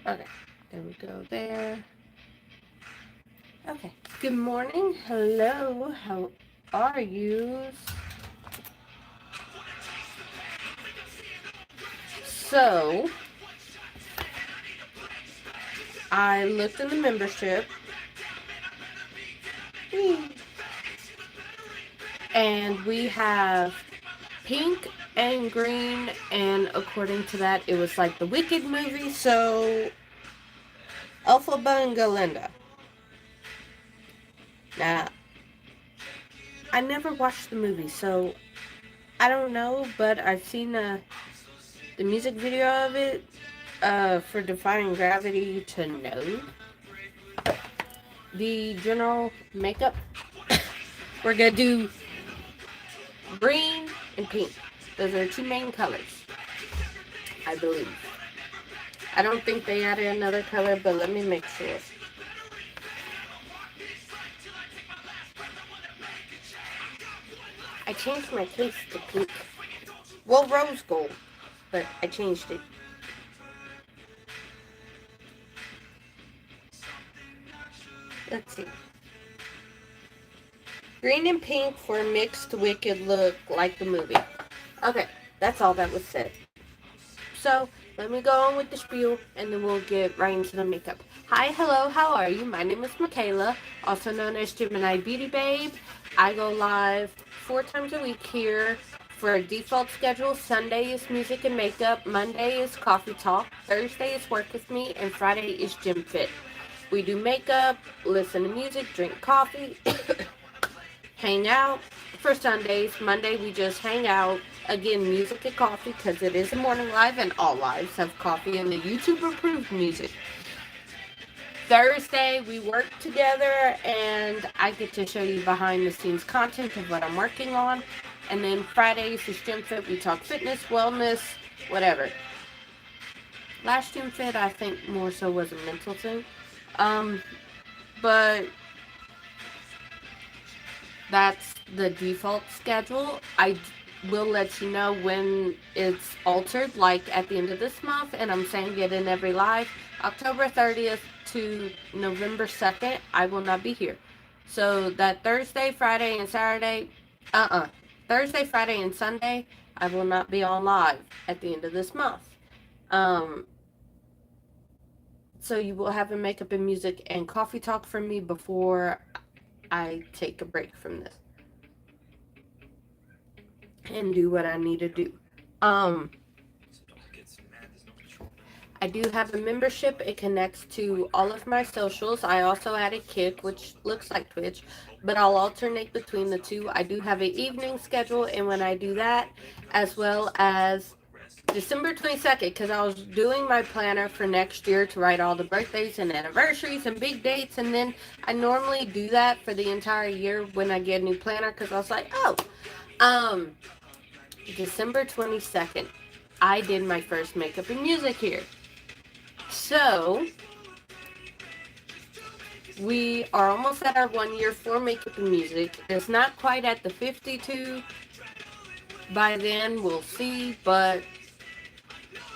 Okay, there we go there. Okay, good morning. Hello, how are you? So, I looked in the membership and we have pink and green, and according to that, it was like the Wicked movie. So, Elphaba and Galinda. Now, I never watched the movie, so I don't know, but I've seen the music video of it for Defying Gravity to know the general makeup. We're gonna do green and pink. Those are two main colors, I believe. I don't think they added another color, but let me make sure. I changed my case to pink. Well, rose gold, but I changed it. Let's see. Green and pink for a mixed wicked look like the movie. Okay, that's all that was said. So, let me go on with the spiel and then we'll get right into the makeup. Hi, hello, how are you? My name is Michaela, also known as Gemini Beauty Babe. I go live 4 times a week here for a default schedule. Sunday is music and makeup, Monday is coffee talk, Thursday is work with me, and Friday is gym fit. We do makeup, listen to music, drink coffee, hang out. For Sundays, Monday we just hang out. Again, music and coffee because it is a morning live and all lives have coffee and the YouTube approved music. Thursday we work together and I get to show you behind the scenes content of what I'm working on. And then Fridays is Gym Fit. We talk fitness, wellness, whatever. Last Gym Fit I think more so was a mental thing. But that's the default schedule. I will let you know when it's altered, like at the end of this month, and I'm saying it in every live. October 30th to November 2nd, I will not be here. So that Thursday, Friday, and Saturday, Thursday, Friday, and Sunday, I will not be on live at the end of this month. Um, so you will have a makeup and music and coffee talk from me before I take a break from this and do what I need to do. Um, I do have a membership. It connects to all of my socials. I also added Kick, which looks like Twitch, but I'll alternate between the two. I do have an evening schedule, and when I do that, as well as December 22nd, because I was doing my planner for next year to write all the birthdays and anniversaries and big dates, and then I normally do that for the entire year when I get a new planner, because I was like, oh, um, December 22nd, I did my first makeup and music here. So, we are almost at our 1 year for makeup and music. It's not quite at the 52 by then, we'll see, but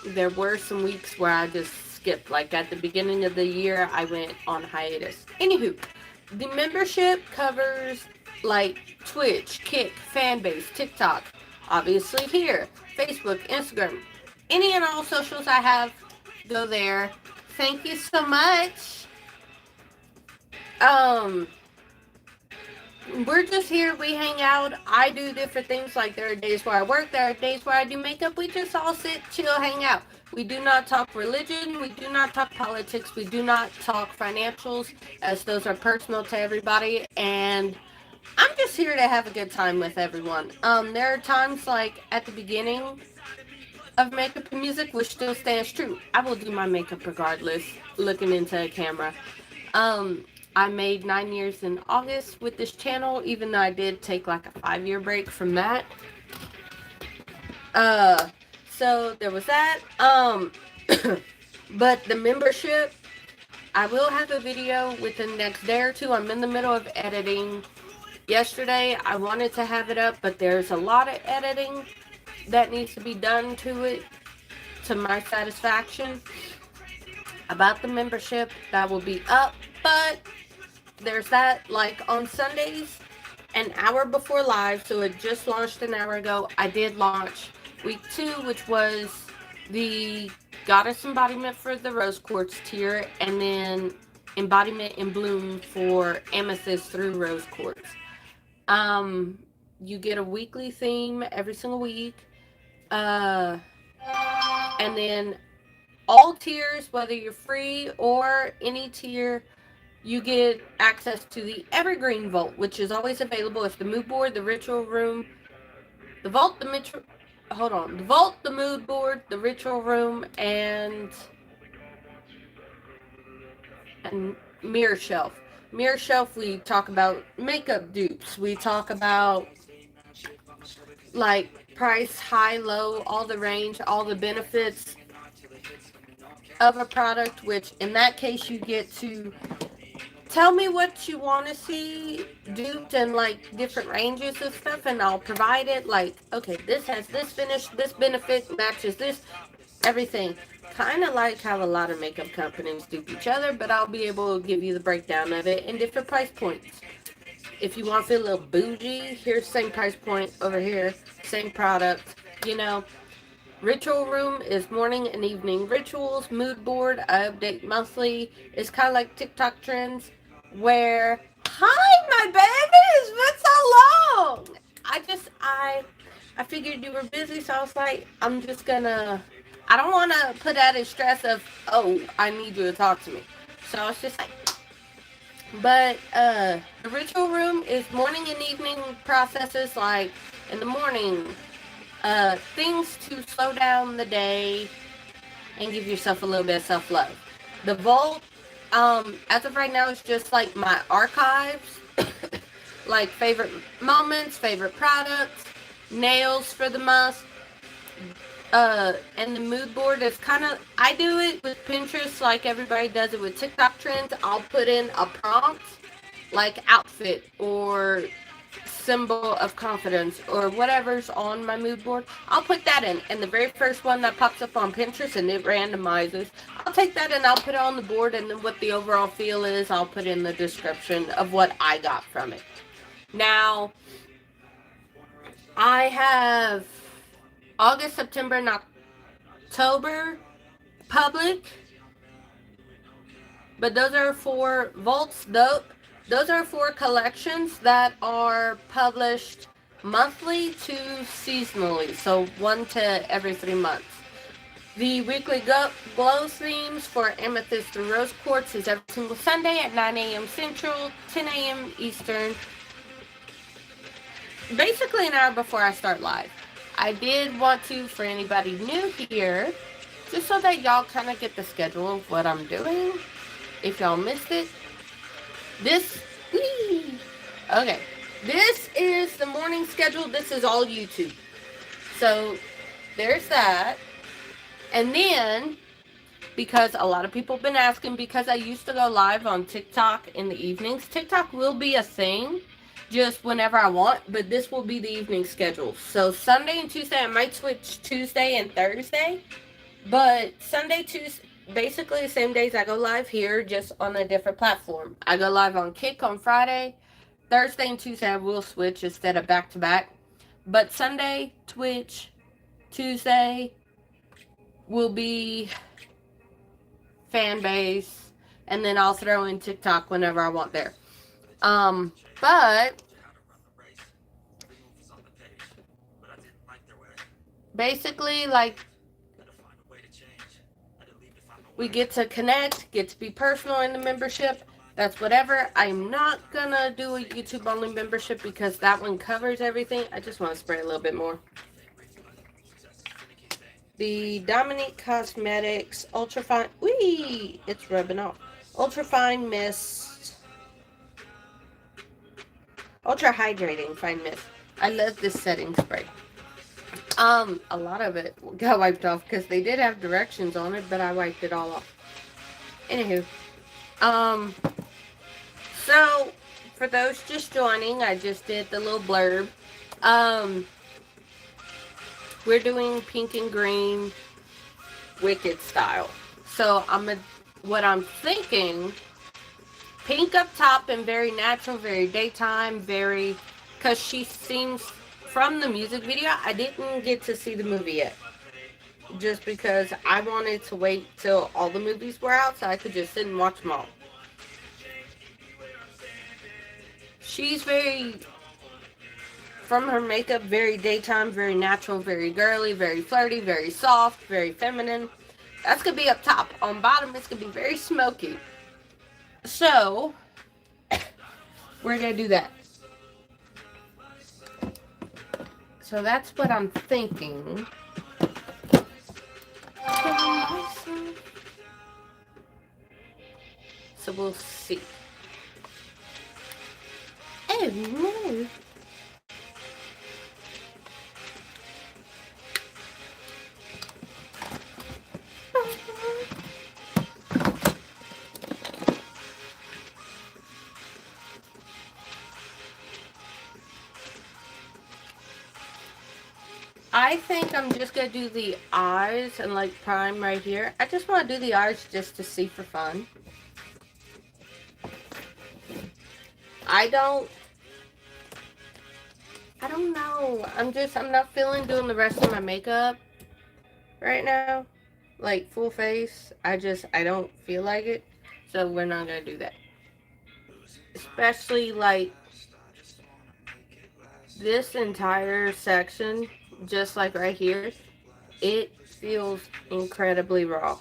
there were some weeks where I just skipped. Like at the beginning of the year, I went on hiatus. Anywho, the membership covers like Twitch, Kick, Fanbase, TikTok, obviously here, Facebook, Instagram, any and all socials I have, go there. Thank you so much. We're just here, we hang out. I do different things, like there are days where I work, there are days where I do makeup. We just all sit, chill, hang out. We do not talk religion, we do not talk politics, we do not talk financials, as those are personal to everybody, and I'm just here to have a good time with everyone. There are times like at the beginning of makeup and music, which still stands true. I will do my makeup regardless, looking into a camera. I made 9 years in August with this channel, even though I did take like a 5 year break from that. So there was that. But the membership, I will have a video within the next day or two. I'm in the middle of editing. Yesterday, I wanted to have it up, but there's a lot of editing that needs to be done to it, to my satisfaction. about the membership that will be up, but there's that, like on Sundays, an hour before live, so it just launched an hour ago. I did launch week 2, which was the Goddess Embodiment for the Rose Quartz tier, and then Embodiment in Bloom for Amethyst through Rose Quartz. You get a weekly theme every single week. And then all tiers, whether you're free or any tier, you get access to the Evergreen Vault, which is always available. It's the mood board, the ritual room, the vault, the vault, the mood board, the ritual room, and mirror shelf. Mirror shelf, we talk about makeup dupes. We talk about like price, high, low, all the range, all the benefits of a product, which in that case you get to tell me what you want to see duped in like different ranges of stuff, and I'll provide it. Like, okay, this has this finish, this benefit matches this, everything. Kind of like how a lot of makeup companies dupe each other, but I'll be able to give you the breakdown of it in different price points. If you want to feel a little bougie, here's the same price point over here, same product, you know. Ritual room is morning and evening rituals. Mood board, I update monthly. It's kind of like TikTok trends where, hi, my babies, it's been so long. I figured you were busy, so I was like, I'm just gonna, I don't want to put added stress of, oh, I need you to talk to me. So I was just like, but the ritual room is morning and evening processes, like in the morning, things to slow down the day and give yourself a little bit of self-love. The vault, as of right now, is just like my archives, like favorite moments, favorite products, nails for the month. And the mood board is kind of, I do it with Pinterest like everybody does it with TikTok trends. I'll put in a prompt like outfit or symbol of confidence or whatever's on my mood board. I'll put that in, and the very first one that pops up on Pinterest, and it randomizes, I'll take that and I'll put it on the board, and then what the overall feel is, I'll put in the description of what I got from it. Now, I have August, September, and October public, but those are for vaults. Those are for collections that are published monthly to seasonally, so 1 to every 3 months. The weekly glow themes for Amethyst and Rose Quartz is every single Sunday at 9 a.m. Central, 10 a.m. Eastern, basically an hour before I start live. I did want to, for anybody new here, just so that y'all kind of get the schedule of what I'm doing, if y'all missed it. This is the morning schedule. This is all YouTube. So there's that. And then, because a lot of people have been asking, because I used to go live on TikTok in the evenings, TikTok will be a thing just whenever I want, but this will be the evening schedule. So Sunday and Tuesday, I might switch Tuesday and Thursday, but Sunday, Tuesday, basically the same days I go live here, just on a different platform. I go live on Kick on Friday. Thursday and Tuesday I will switch instead of back-to-back. But Sunday, Twitch. Tuesday will be fan base. And then I'll throw in TikTok whenever I want there. But basically, like, we get to connect, get to be personal in the membership. That's whatever. I'm not gonna do a YouTube only membership because that one covers everything. I just want to spray a little bit more. The Dominique Cosmetics Ultra Fine. Whee! It's rubbing off. Ultra Fine Mist. Ultra Hydrating Fine Mist. I love this setting spray. A lot of it got wiped off because they did have directions on it, but I wiped it all off. Anywho, so for those just joining, I just did the little blurb. We're doing pink and green Wicked style. So I'm gonna what I'm thinking, pink up top and very natural, very daytime, very, because she seems, from the music video, I didn't get to see the movie yet. Just because I wanted to wait till all the movies were out so I could just sit and watch them all. She's very, from her makeup, very daytime, very natural, very girly, very flirty, very soft, very feminine. That's going to be up top. On bottom, it's going to be very smoky. So, we're going to do that. So that's what I'm thinking. So we'll see. Oh no. I think I'm just going to do the eyes and like prime right here. I just want to do the eyes just to see for fun. I don't know. I'm not feeling doing the rest of my makeup right now. Like full face. I don't feel like it. So we're not going to do that. Especially like this entire section, just like right here, it feels incredibly raw.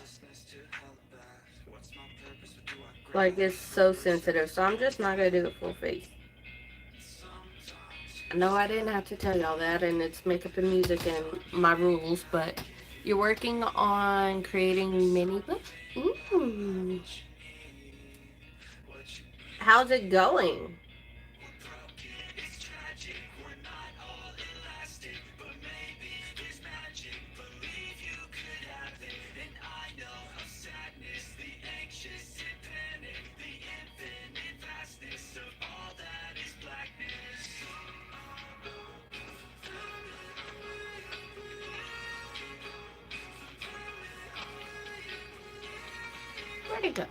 Like it's so sensitive. So I'm just not going to do it full face. No, I didn't have to tell y'all that, and it's makeup and music and my rules, but you're working on creating mini books? How's it going? Where'd it go?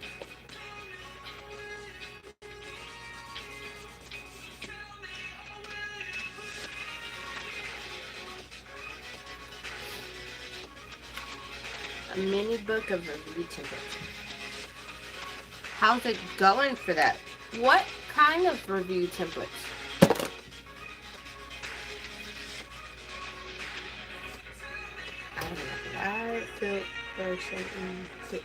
A mini book of review templates. How's it going for that? What kind of review templates? I don't know. I feel there's something.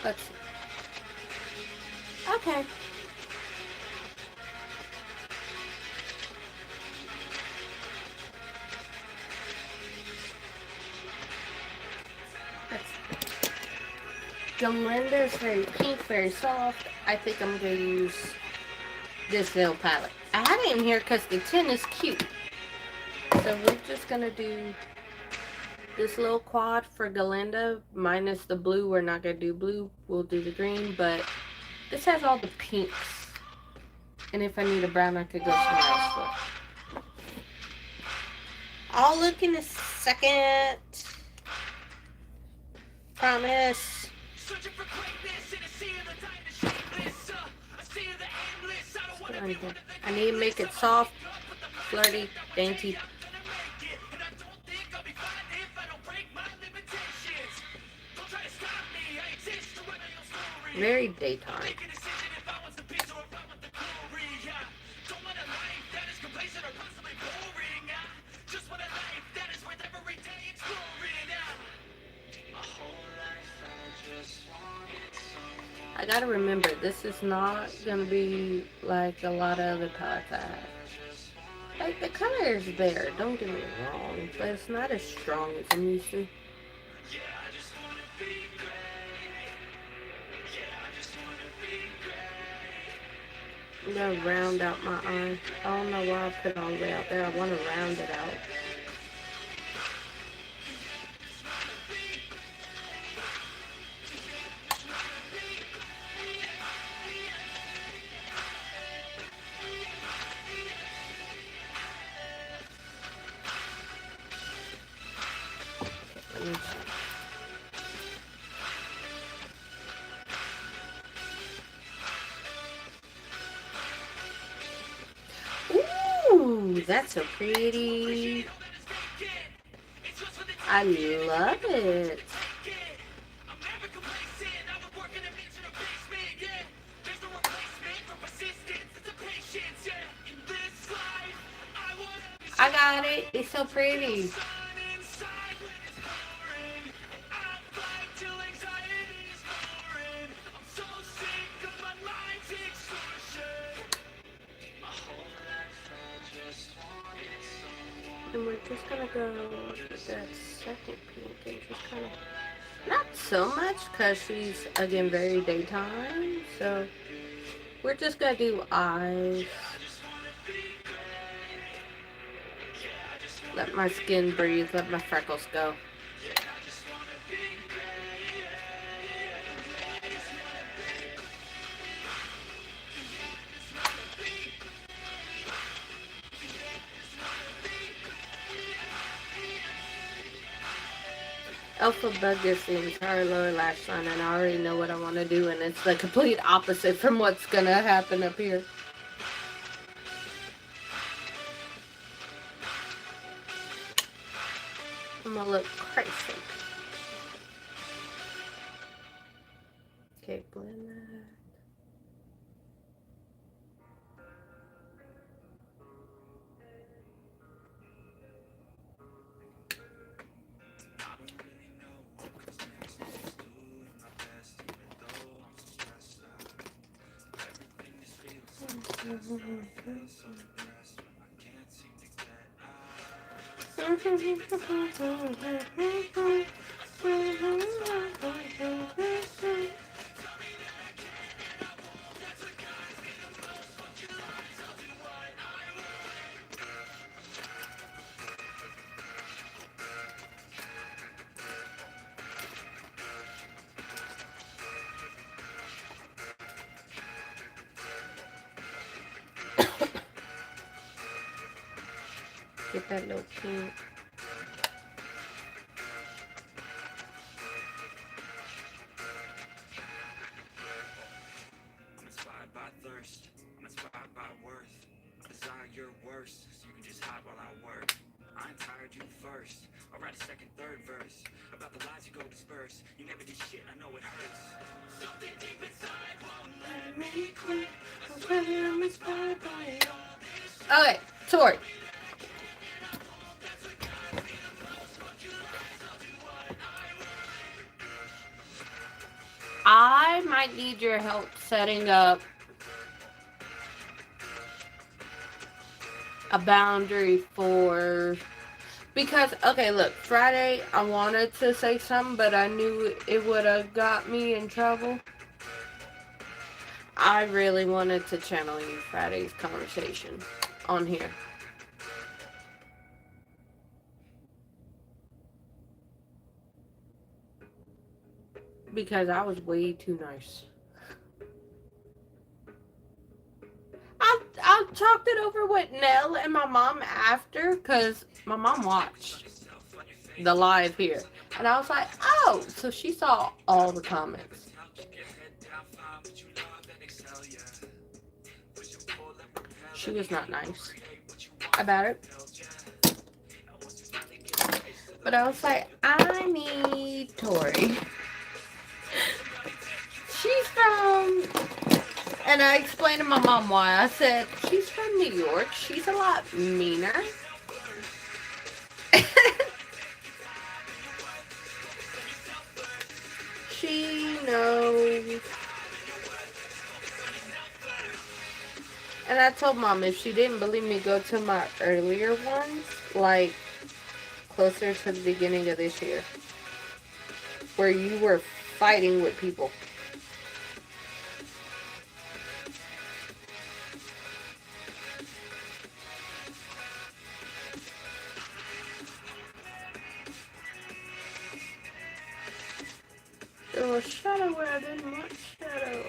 Let's see. Okay. Galinda is very pink, very soft. I think I'm going to use this nail palette. I had it in here because the tin is cute. So we're just going to do this little quad for Galinda, minus the blue. We're not going to do blue. We'll do the green, but this has all the pinks. And if I need a brown, I could go somewhere else. I'll look in a second. Promise. I need to make it soft, flirty, dainty. Very daytime. I gotta remember, this is not gonna be like a lot of other palettes I have. Like, the color is there, don't get me wrong, but it's not as strong as I'm used to. I'm gonna round out my eye. I don't know why I put it all the way out there. I want to round it out. Let me Ooh, that's so pretty. I love it. I got it. It's so pretty. And we're just gonna go with that second pink and just kind of, not so much because she's, again, very daytime. So we're just gonna do eyes. Let my skin breathe, let my freckles go. Alpha Bug is the entire lower lash line, and I already know what I want to do, and it's the complete opposite from what's gonna happen up here. I'm gonna look crazy. Okay, blend that. Get that little pink. I'm inspired by thirst. I'm inspired by worth. Desire your worst, so you can just hide while I work. I ain't tired, you first. I'll write a second, third verse about the lies you go disperse. You never did shit, I know it hurts. Something deep inside won't let me quit. I'm inspired by it all. Okay, Tori. I might need your help setting up a boundary for, because, okay, look, Friday I wanted to say something, but I knew it would have got me in trouble. I really wanted to channel you Friday's conversation on here. Because I was way too nice. I talked it over with Nell and my mom after, because my mom watched the live here. And I was like, oh, so she saw all the comments. She was not nice about it. But I was like, I need Tori. She's from, and I explained to my mom why. I said, she's from New York. She's a lot meaner. She knows. And I told Mom if she didn't believe me, go to my earlier ones, like closer to the beginning of this year, where you were fighting with people. There was shadow where I didn't want shadow.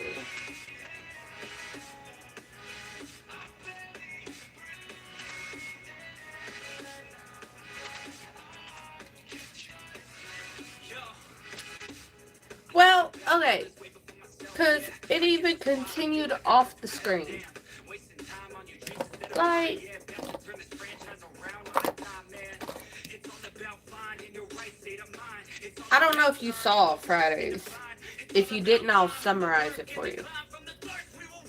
Well, okay. Because it even continued off the screen. Like, I don't know if you saw Fridays. If you didn't, I'll summarize it for you.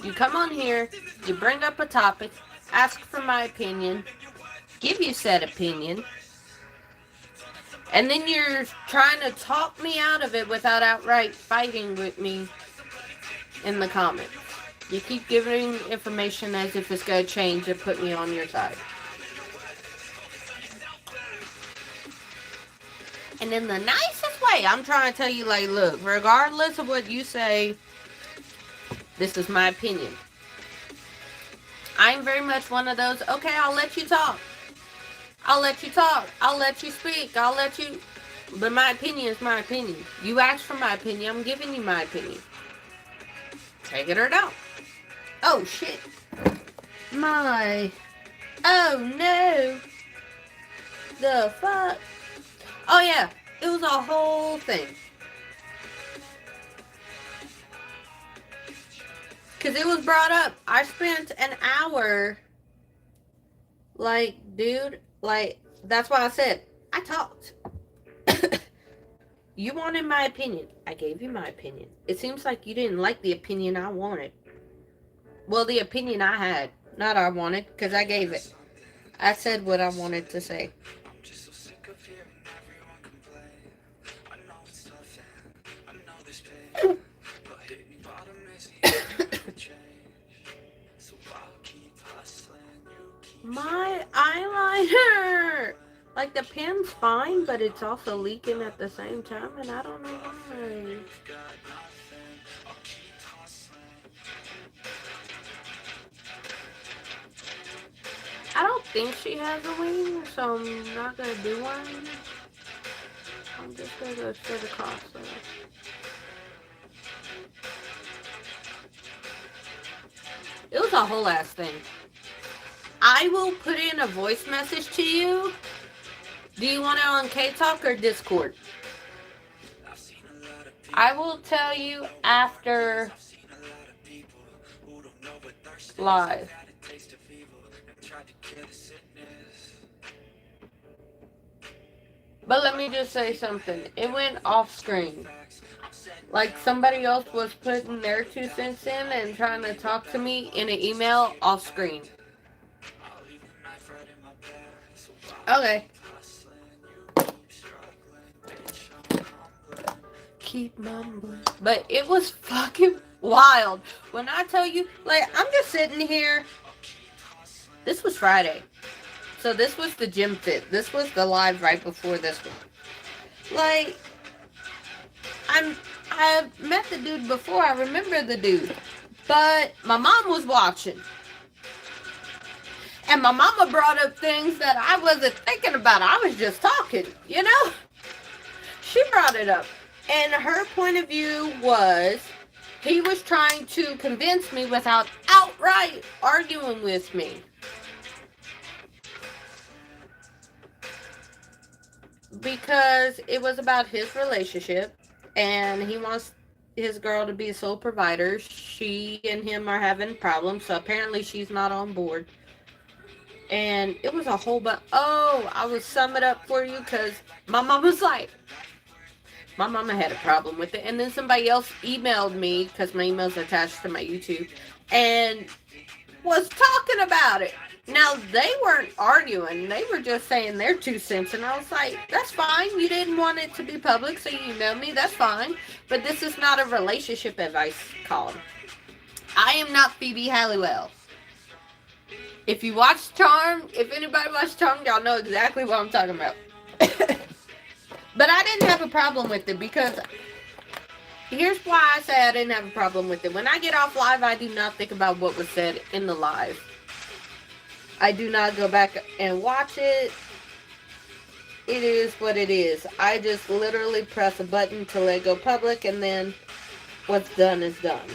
You come on here, you bring up a topic, ask for my opinion, give you said opinion, and then you're trying to talk me out of it without outright fighting with me in the comments. You keep giving information as if it's going to change and put me on your side. And in the nicest way, I'm trying to tell you, like, look, regardless of what you say, this is my opinion. I'm very much one of those, okay, I'll let you talk. I'll let you talk. I'll let you speak. I'll let you... But my opinion is my opinion. You asked for my opinion. I'm giving you my opinion. Take it or don't. Oh, shit. My... Oh, no. The fuck? Oh, yeah. It was a whole thing. Because it was brought up. I spent an hour... Like, dude... Like, that's why I said, I talked. You wanted my opinion. I gave you my opinion. It seems like you didn't like the opinion I wanted. Well, the opinion I had. Not I wanted, because I gave it. I said what I wanted to say. My eyeliner! Like, the pen's fine, but it's also leaking at the same time, and I don't know why. I don't think she has a wing, so I'm not gonna do one. I'm just gonna go straight across there. It was a whole ass thing. I will put in a voice message to you. Do you want it on K-Talk or Discord? I will tell you after live. But let me just say something. It went off screen. Like somebody else was putting their 2 cents in and trying to talk to me in an email off screen. Okay. Keep mumbling. But it was fucking wild. When I tell you, like, I'm just sitting here. This was Friday. So this was the gym fit. This was the live right before this one. Like, I met the dude before. I remember the dude. But my mom was watching. And my mama brought up things that I wasn't thinking about. I was just talking, you know? She brought it up. And her point of view was, he was trying to convince me without outright arguing with me. Because it was about his relationship. And he wants his girl to be a sole provider. She and him are having problems. So apparently she's not on board. And it was a whole bunch. Oh, I will sum it up for you because my mom was like, my mama had a problem with it. And then somebody else emailed me because my email's attached to my YouTube and was talking about it. Now, they weren't arguing. They were just saying their 2 cents. And I was like, that's fine. You didn't want it to be public, so you emailed me. That's fine. But this is not a relationship advice column. I am not Phoebe Halliwell. If you watch Charmed, if anybody watched Charmed, y'all know exactly what I'm talking about. But I didn't have a problem with it because here's why I say I didn't have a problem with it. When I get off live, I do not think about what was said in the live. I do not go back and watch it. It is what it is. I just literally press a button to let go public, and then what's done is done.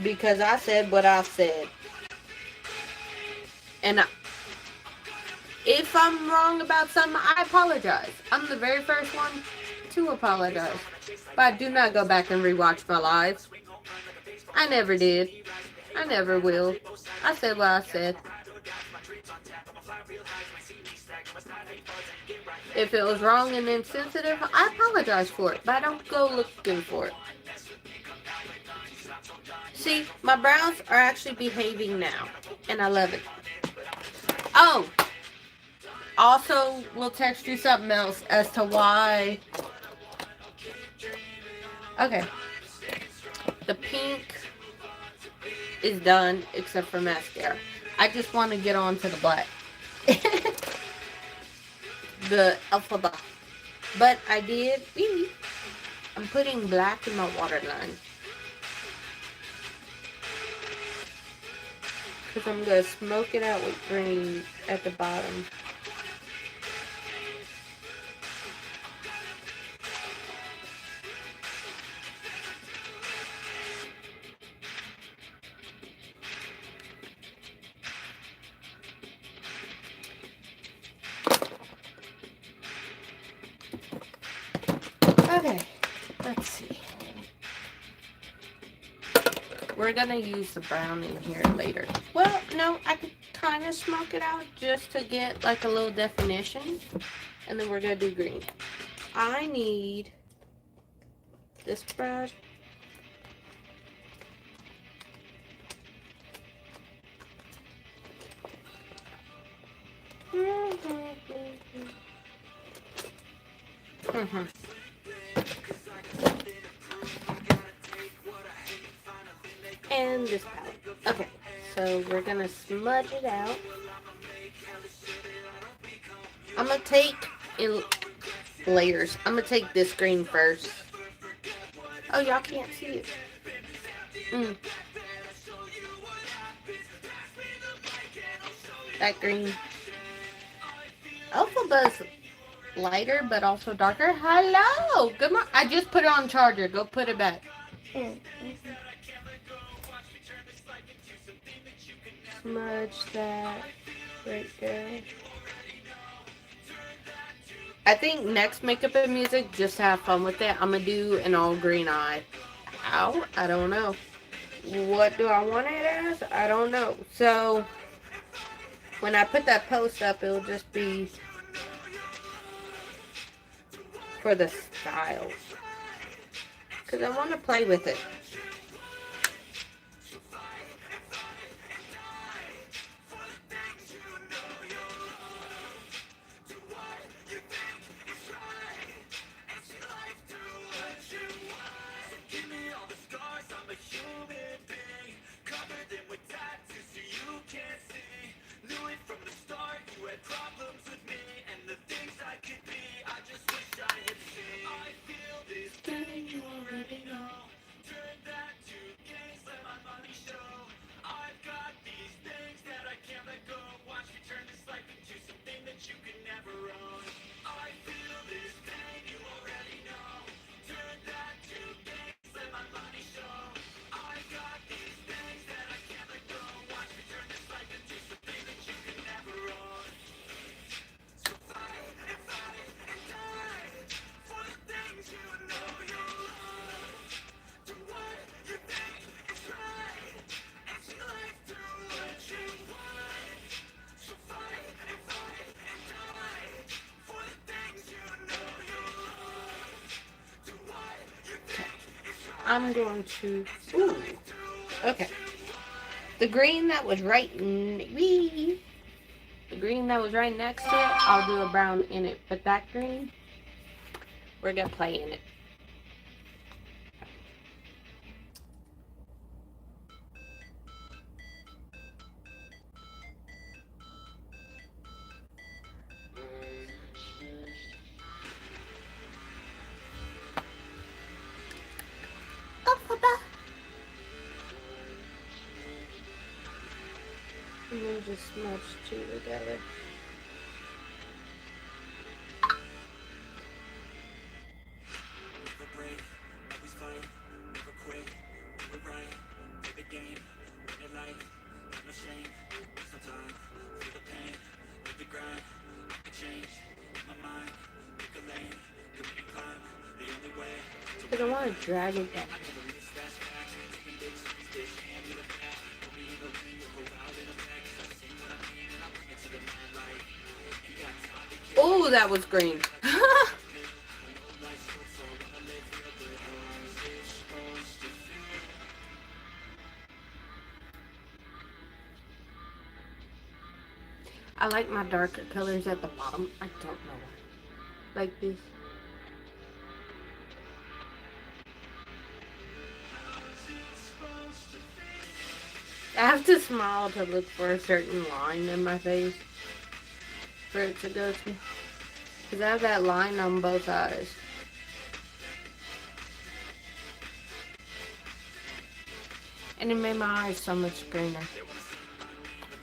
Because I said what I said. And if I'm wrong about something, I apologize. I'm the very first one to apologize. But I do not go back and rewatch my lives. I never did. I never will. I said what I said. If it was wrong and insensitive, I apologize for it. But I don't go looking for it. See, my brows are actually behaving now. And I love it. Oh! Also, we'll text you something else as to why. Okay. The pink is done, except for mascara. I just want to get on to the black. The alphabet. But I did. I'm putting black in my waterline. Because I'm going to smoke it out with green at the bottom. Okay, let's see. We're gonna use the brown in here later. Well, no, I could kind of smoke it out just to get like a little definition. And then we're gonna do green. I need this brush. And this palette. Okay, so we're gonna smudge it out. I'm gonna take in layers. I'm gonna take this green first. Oh, y'all can't see it. That green. Alphabet's lighter, but also darker. Hello! Good morning. I just put it on charger. Go put it back. Smudge that right there. I think next makeup and music, just have fun with it. I'm gonna do an all green eye. How? I don't know. What do I want it as? I don't know. So when I put that post up, it'll just be for the styles. Because I want to play with it. I'm going to, okay. The green that was right, the green that was right next to it, I'll do a brown in it. But that green, we're going to play in it. And then just smudge two together. because I want to drag it down. Oh, that was green. I like my darker colors at the bottom. I don't know why. Like this. I have to smile to look for a certain line in my face for it to go to. Because I have that line on both eyes. And it made my eyes so much greener.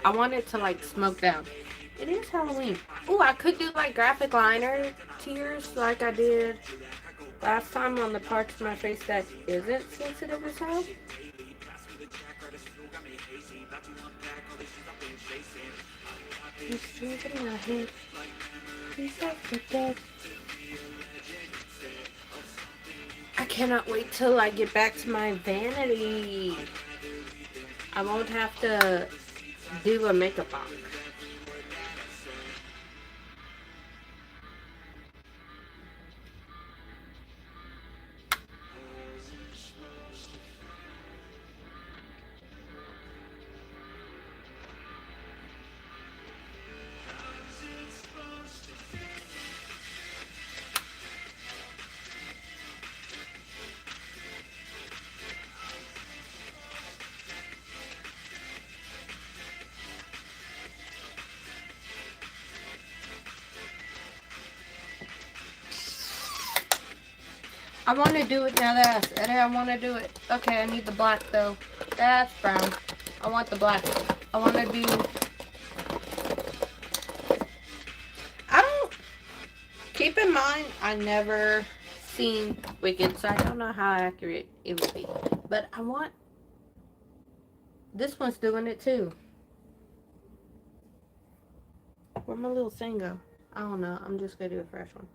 I want it to like smoke down. It is Halloween. Oh, I could do like graphic liner tears like I did last time on the parts of my face that isn't sensitive as hell. I cannot wait till I get back to my vanity. I won't have to do a makeup box. I want to do it now that I said it. I want to do it. Okay, I need the black though. That's brown. I want the black. I want to do... I don't... Keep in mind, I never seen Wicked, so I don't know how accurate it would be. But I want... This one's doing it too. Where'd my little thing go? I don't know. I'm just going to do a fresh one.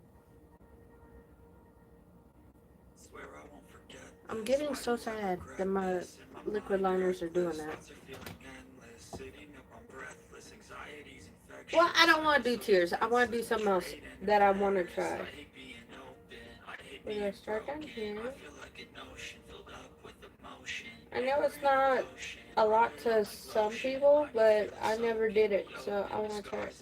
I'm getting so sad that my liquid liners are doing that. Well, I don't want to do tears. I want to do something else that I want to try. We're going to start down here. I know it's not a lot to some people, but I never did it, so I want to try it.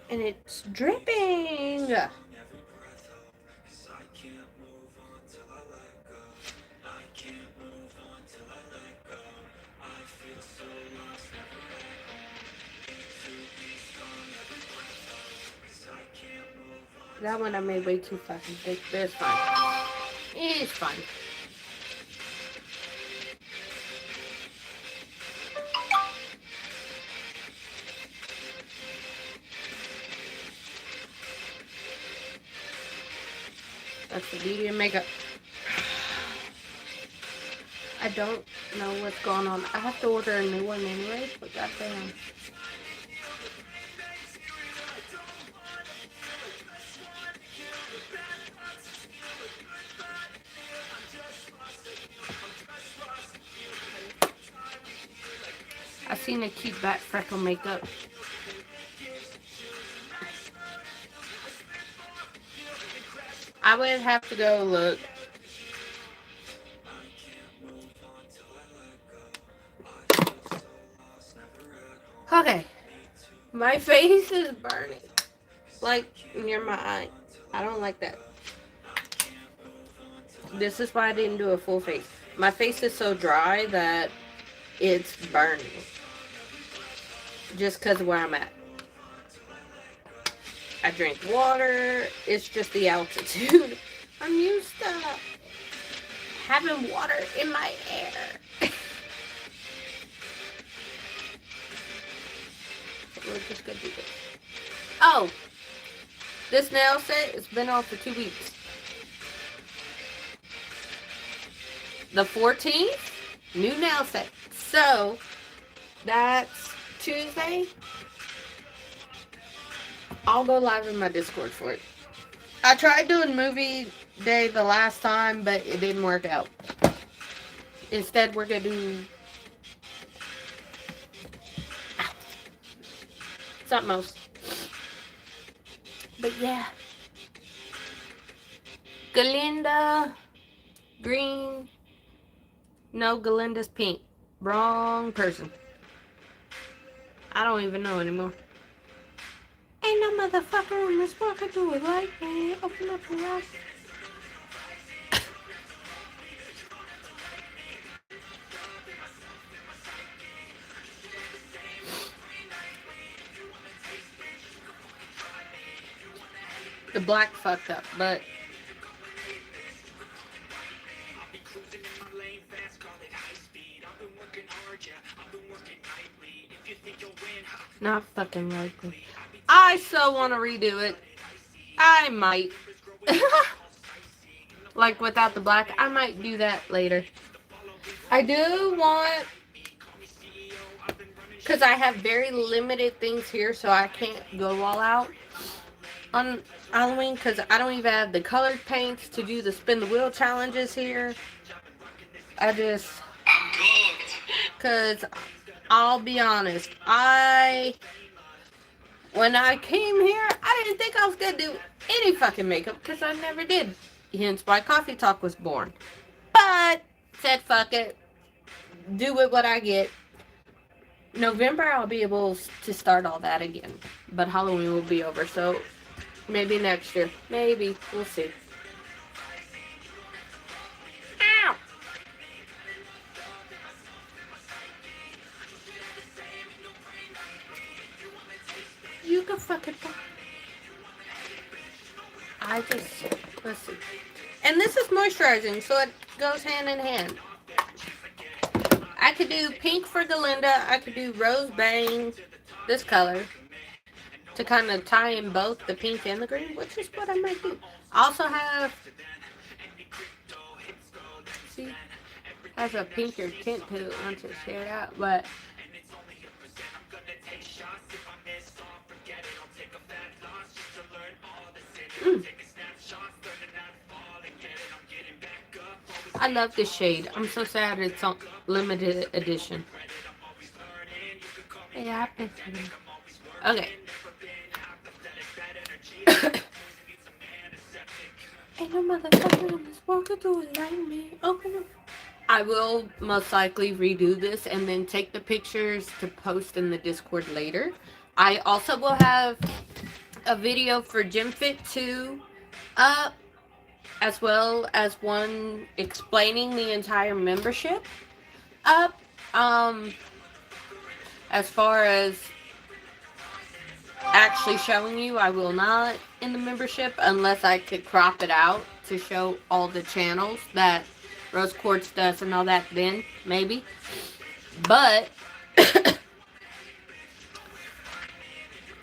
And it's dripping! That one I made way too fucking thick, but it's fine. It's fine. That's the beauty of makeup. I don't know what's going on. I have to order a new one anyway, but goddamn. I've seen a cute back freckle makeup. I would have to go look. Okay. My face is burning. Like, near my eye. I don't like that. This is why I didn't do a full face. My face is so dry that it's burning. Just because of where I'm at. I drink water. It's just the altitude. I'm used to having water in my hair. We're just gonna do this. Oh! This nail set has been on for 2 weeks. The 14th, new nail set. So, that's Tuesday. I'll go live in my Discord for it. I tried doing movie day the last time, but it didn't work out. Instead, we're gonna do something else. But yeah. Galinda green. No, Galinda's pink. Wrong person. I don't even know anymore. Ain't no motherfucker in this world could do it like me. Open up your eyes. The black fucked up, but not fucking likely. I so want to redo it. I might. Like without the black, I might do that later. I do want, because I have very limited things here, so I can't go all out on Halloween, because I don't even have the colored paints to do the spin the wheel challenges here. Because I'll be honest, when I came here, I didn't think I was going to do any fucking makeup, because I never did. Hence why Coffee Talk was born. But, said fuck it. Do with what I get. November, I'll be able to start all that again. But Halloween will be over, so maybe next year. Maybe. We'll see. Ow! You can fucking... let's see. And this is moisturizing, so it goes hand in hand. I could do pink for Galinda. I could do Rose Bang, this color, to kind of tie in both the pink and the green, which is what I might do. I also have, see, has a pinker tint to it once it's shared out, but I love this shade. I'm so sad it's on limited edition. Yeah, okay. Ain't no motherfucker in this world could do it like me. Open up. I will most likely redo this and then take the pictures to post in the Discord later. I also will have a video for Gym Fit 2 up, as well as one explaining the entire membership up. As far as actually showing you, I will not in the membership unless I could crop it out to show all the channels that Rose Quartz does and all that, then maybe. But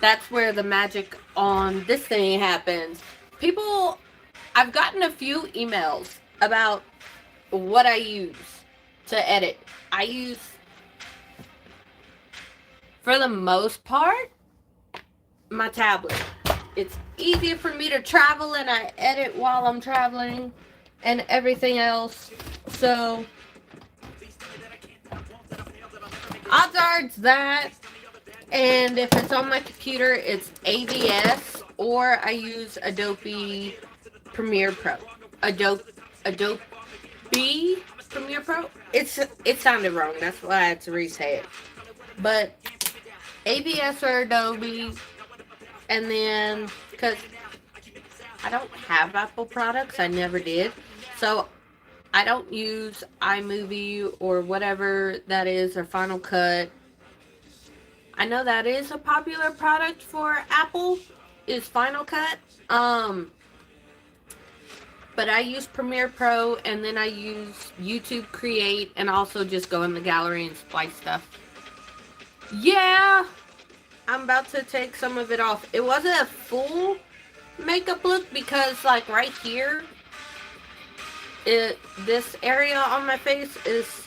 that's where the magic on this thing happens. People, I've gotten a few emails about what I use to edit. I use, for the most part, my tablet. It's easier for me to travel, and I edit while I'm traveling and everything else. So odds are it's that. And if it's on my computer, it's AVS, or I use Adobe Premiere Pro. Adobe Premiere Pro? It sounded wrong. That's why I had to re-say it. But AVS or Adobe, and then, because I don't have Apple products, I never did. So I don't use iMovie or whatever that is, or Final Cut. I know that is a popular product for Apple, is Final Cut. But I use Premiere Pro, and then I use YouTube Create, and also just go in the gallery and splice stuff. Yeah, I'm about to take some of it off. It wasn't a full makeup look because, like, right here, this area on my face is,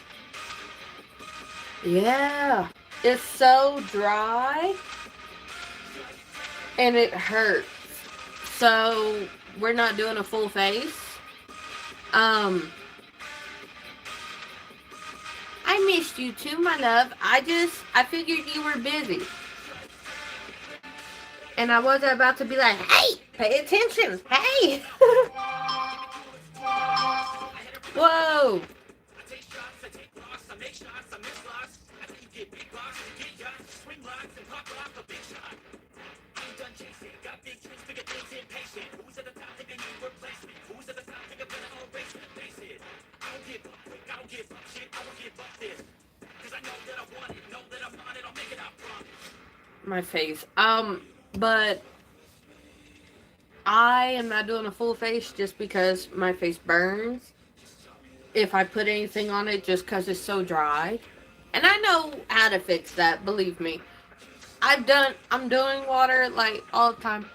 yeah, it's so dry. and it hurts. So we're not doing a full face. I missed you too, my love. I figured you were busy. And I wasn't about to be like, hey, pay attention. Hey. Whoa. My face. But I am not doing a full face just because my face burns if I put anything on it, just because it's so dry. And I know how to fix that, believe me. I'm doing water like all the time.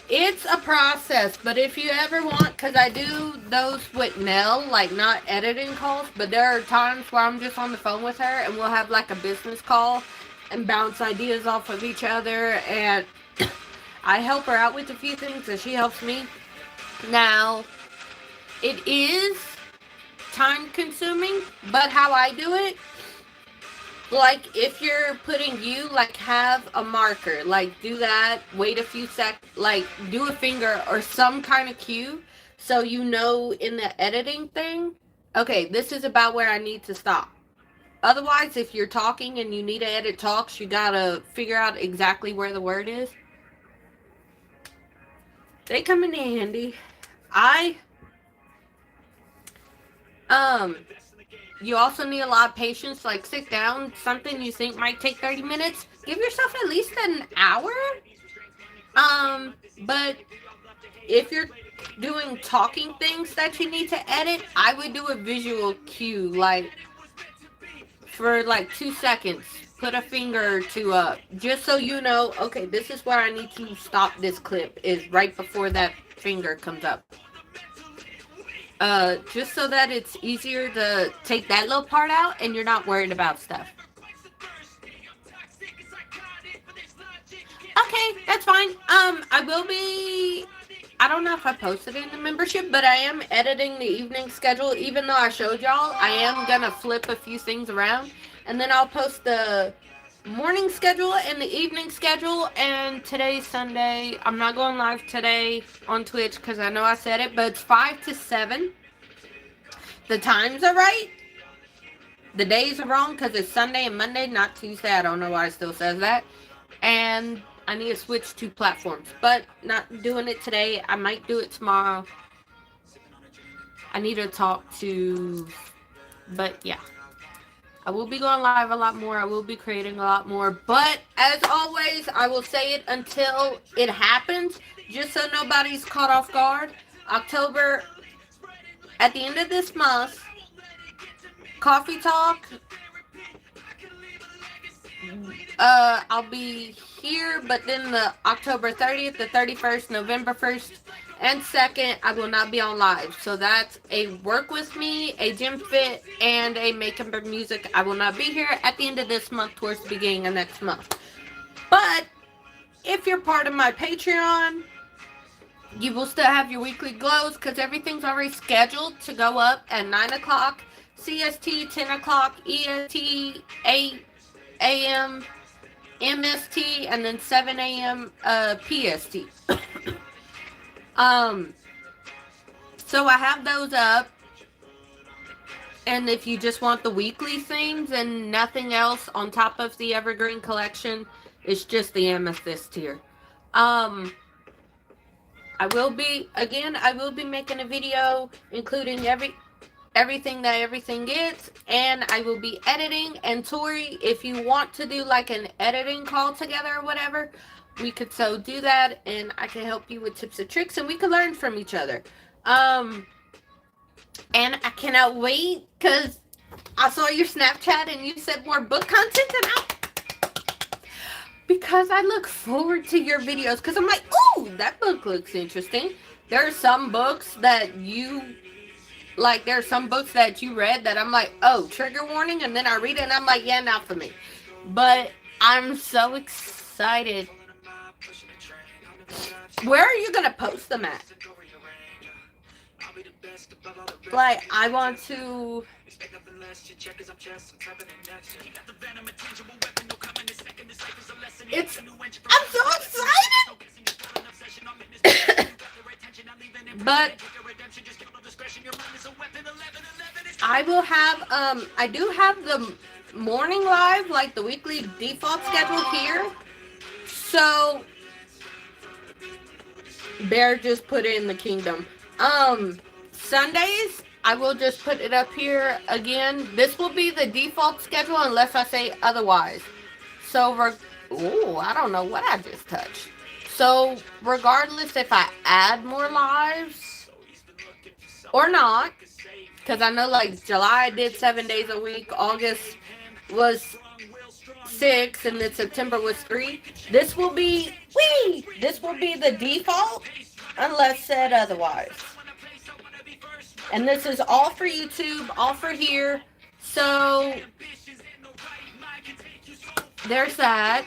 It's a process, but if you ever want, because I do those with Nell, like not editing calls, but there are times where I'm just on the phone with her and we'll have like a business call and bounce ideas off of each other, and I help her out with a few things and she helps me. Now, it is time consuming, but how I do it, like if you're putting you, like have a marker, like do that, wait a few like do a finger or some kind of cue so you know in the editing thing, okay, this is about where I need to stop. Otherwise, if you're talking and you need to edit talks, you gotta figure out exactly where the word is. They come in handy. You also need a lot of patience. Like, sit down, something you think might take 30 minutes. Give yourself at least an hour. But if you're doing talking things that you need to edit, I would do a visual cue, like, for like 2 seconds. Put a finger or two up, just so you know, okay, this is where I need to stop this clip, is right before that finger comes up. Just so that it's easier to take that little part out and you're not worried about stuff. Okay, that's fine. I don't know if I posted it in the membership, but I am editing the evening schedule. Even though I showed y'all, I am gonna flip a few things around, and then I'll post the morning schedule and the evening schedule. And today's Sunday. I'm not going live today on Twitch because I know I said it, but it's 5 to 7. The times are right. The days are wrong because it's Sunday and Monday, not Tuesday. I don't know why it still says that. And I need to switch to platforms, but not doing it today. I might do it tomorrow. I need to talk to, but yeah. I will be going live a lot more. I will be creating a lot more. But as always, I will say it until it happens, just so nobody's caught off guard. October, at the end of this month, Coffee Talk. I'll be here, but then the October 30th, the 31st, November 1st, and 2nd, I will not be on live. So that's a work with me, a gym fit, and a makeup and music. I will not be here at the end of this month, towards the beginning of next month. But if you're part of my Patreon, you will still have your weekly glows because everything's already scheduled to go up at 9 o'clock CST, 10 o'clock EST, 8 a.m. MST, and then 7 a.m. PST. So I have those up. And if you just want the weekly things and nothing else on top of the Evergreen collection, it's just the Amethyst tier. I will be making a video including everything that everything gets, and I will be editing. And Tori, if you want to do like an editing call together or whatever, we could so do that, and I can help you with tips and tricks, and we can learn from each other. And I cannot wait because I saw your Snapchat and you said more book content, and because I look forward to your videos, because I'm like, ooh, that book looks interesting. There are some books that you Like, there's some books that you read that I'm like, oh, trigger warning, and then I read it and I'm like, yeah, not for me. But I'm so excited. Where are you gonna post them at? Like, I want to. It's. I'm so excited! But I will have, I do have the morning live, like the weekly default schedule here. So, Bear just put in the kingdom. Sundays, I will just put it up here again. This will be the default schedule unless I say otherwise. So, I don't know what I just touched. So, regardless if I add more lives or not, because I know like July I did 7 days a week, August was 6, and then September was 3. This will be the default unless said otherwise. And this is all for YouTube, all for here. So there's that.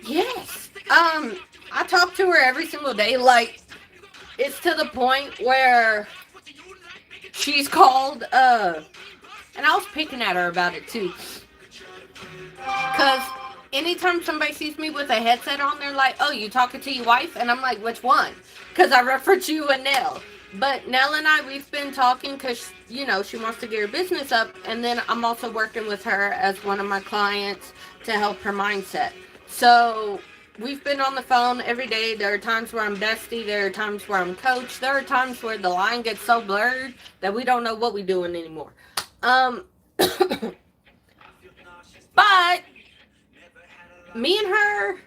Yes. I talk to her every single day. Like, it's to the point where she's called, and I was picking at her about it too. Because anytime somebody sees me with a headset on, they're like, oh, you talking to your wife? And I'm like, which one? Because I referred you and Nell. But Nell and I, we've been talking because, you know, she wants to get her business up. And then I'm also working with her as one of my clients to help her mindset. So we've been on the phone every day. There are times where I'm bestie. There are times where I'm coach. There are times where the line gets so blurred that we don't know what we're doing anymore. But me and her,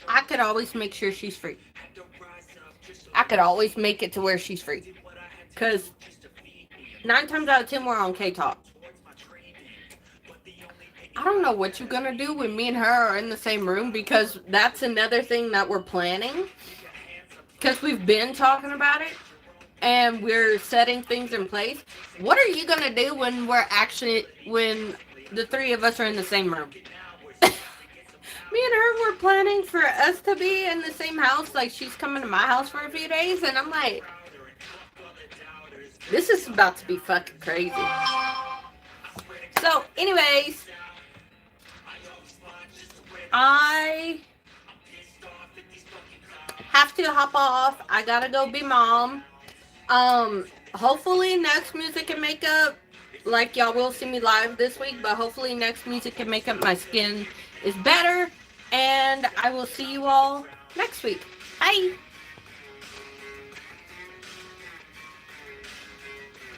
I could always make sure she's free. I could always make it to where she's free. Because 9 times out of 10, we're on K-Talk. I don't know what you're going to do when me and her are in the same room, because that's another thing that we're planning. Because we've been talking about it. And we're setting things in place. What are you going to do when when the 3 of us are in the same room? Me and her were planning for us to be in the same house. Like, she's coming to my house for a few days. And I'm like, this is about to be fucking crazy. So, anyways, I have to hop off. I gotta go be mom. Hopefully next Music and Makeup, like, y'all will see me live this week, but hopefully next Music and Makeup my skin is better, and I will see you all next week. Bye!